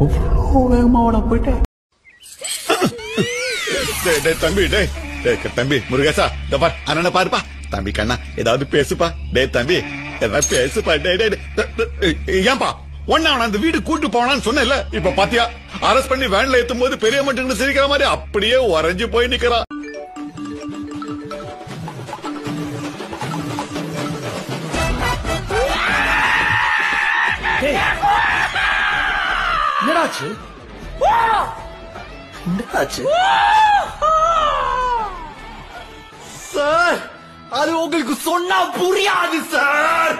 அவ்வளோ வேகமாவோட போயிட்டேன். தம்பி முருகேசா இந்த பார் அண்ணனை பாருப்பா. தம்பி கண்ணா ஏதாவது பேசுப்பா. தம்பி ஏதாவது பேசுப்பா. ஏன்பா ஒன்னு அவன அந்த வீடு கூட்டு போனான்னு சொன்னல, இப்ப பாத்தியா அரெஸ்ட் பண்ணி வேன்ல ஏத்தும் போது பெரிய மட்டும் சிரிக்கிற மாதிரி அப்படியே உறைஞ்சு போய் நிக்கிறான். என்னடாச்சு? சார் அது உங்களுக்கு சொன்னா புரியாது சார்.